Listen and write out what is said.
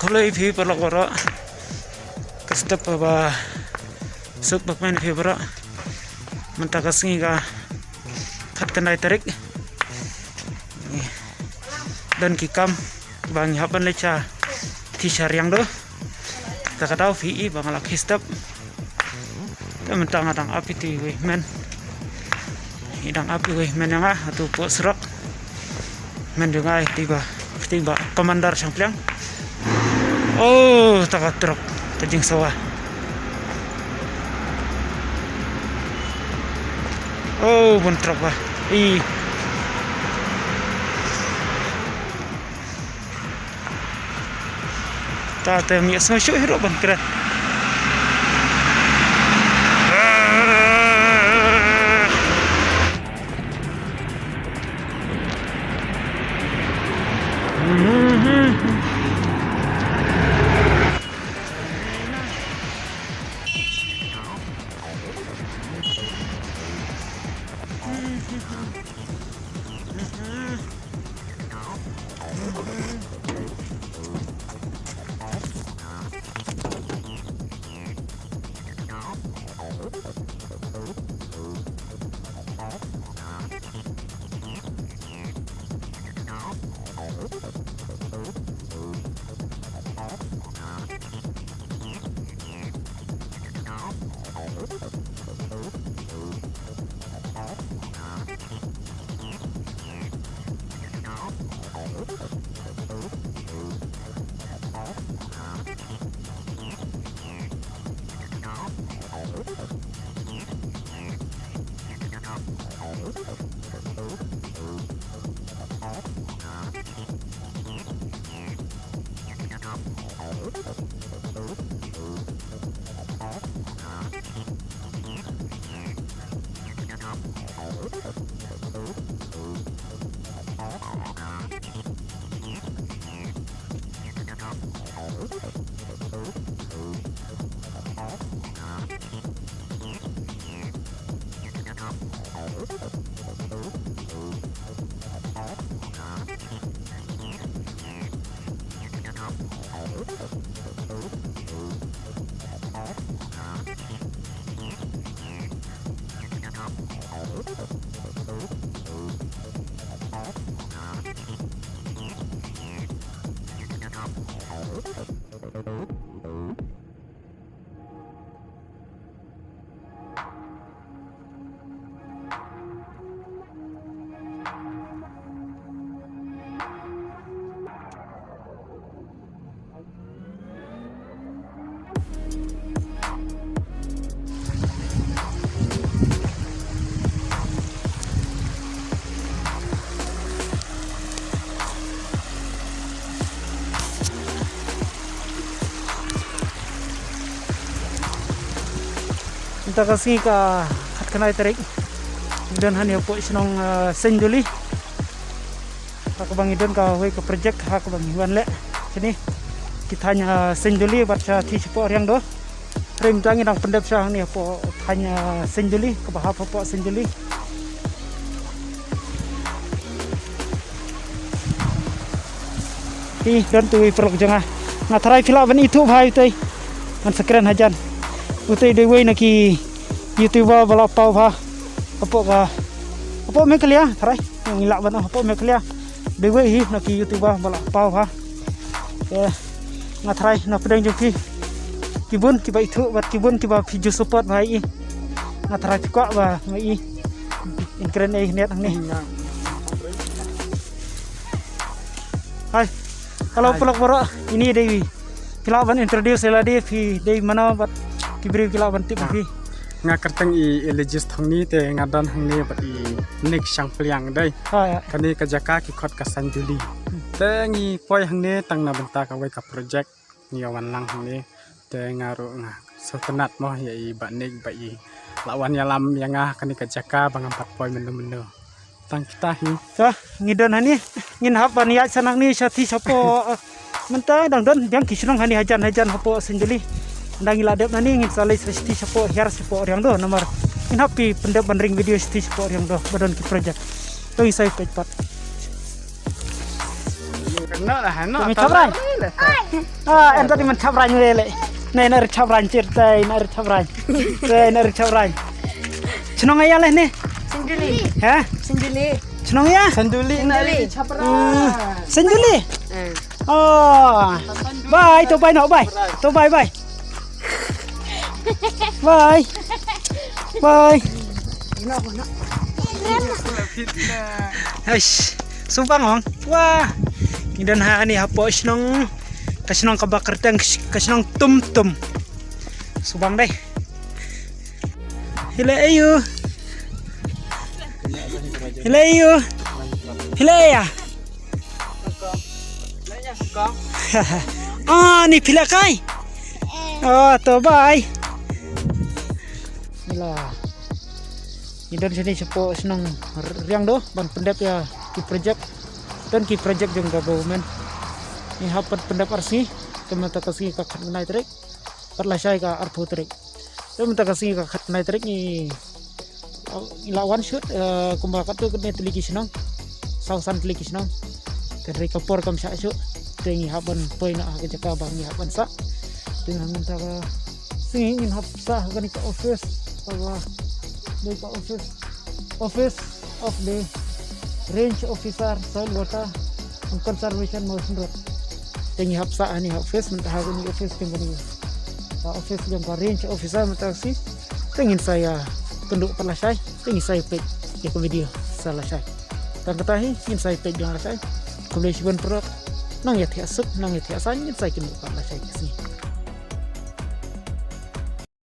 Kalau ibu perlu korok, kestep apa, suk bakman ibu perlu, mentah kasih ka, kat kenai tarik, dan kikam, bang hapan leca, tisar yang do, tak tahu vi bang alak kestep, dan mentang adang api tu men, idang api men yang atau pot serak, men dengai tiba komandar sampliang. Oh, takat truk kejing sawah. Oh, bun truk bah. Ta mi semua syuk hero ban keren. Kita kasih ke kat kenai tarik dan hanya po senong senjuli aku bang idon ka we ke project aku bang iwan le sini kita hanya senjuli baca ti po yang do rem tangi nang pendep sang ni po hanya senjuli ke bahap po senjuli dan tu perlu jangan ngatarai filak ban itu bhai tai man sekeren hajan utai dewe naki YouTuber balap pau ha apa meklia tharai ngilak ban apa meklia dewe hi naki YouTuber balap pau ha ngatharai na pedang joki kibun kiba itu bat kibun kiba video support bhai ngatharai kwa ba mai keren net nih. Hai, kalau pulang borok ini dari kilaban introduce lah dia dari mana buat kibri kilaban tip pi. Ngakerteng i elegis thongni te ngadan hangni bat i nik sang peliang dai. Kani kajaka ki khot ka sanjuli. Te ngi poi hangni tang na benta ka wai ka project ni awan lang hangni te ngaru nga sotenat mo ya i bat nik ba i lawan yalam yang kani kajaka bang 4 poi menu tang kita hi. Sa ngidon hani ngin hapan ya sanang ni sati sapo menta dangdon yang kisnong hani hajan hapo sanjuli. Ndang iladep nani ngin salai sesti sapo hiar sapo orang do nomor in happy pendep bandring video sesti sapo orang do badon ki project to isai pepat kena lah no cabrai ento di men cabrai lele nei nar cabrai certai nar cabrai cenong ya leh ne Senduli. ha Senduli. cenong ya sanduli Senduli. senjuli oh bye to bye no bye to bye bye bye bye Aish sumpang ong wah ngidan ha ni hapo snong kasnong kabakar tang kasnong tum subang deh hile ayo ya ah ni pila kai oh to bye Ila Idan sini sepo senang riang do ban pendap ya ki project dan ki project jong government ni hapat pendap arsi teman ta kasi ka khat nai trek parla sai ka artho trek teman ta kasi ka khat nai trek ni ilawan shoot kumba ka tu ne teliki senang sausan teliki senang dari kapor kam sa shoot tengi haban poin na ka jaka bang ni haban sa dengan minta ka singin hapsa ka ni ka office bahwa dari office of the range officer soil water and conservation motion road tengi hapsa ani office mentah ni office kembali office yang range officer mentah si tengin saya penduk pelasai tengi saya page ya ke video salah saya dan ketahi ingin saya page yang saya kemudian produk nang ya tiasuk nang ya tiasan ingin saya kenduk pelasai ke sini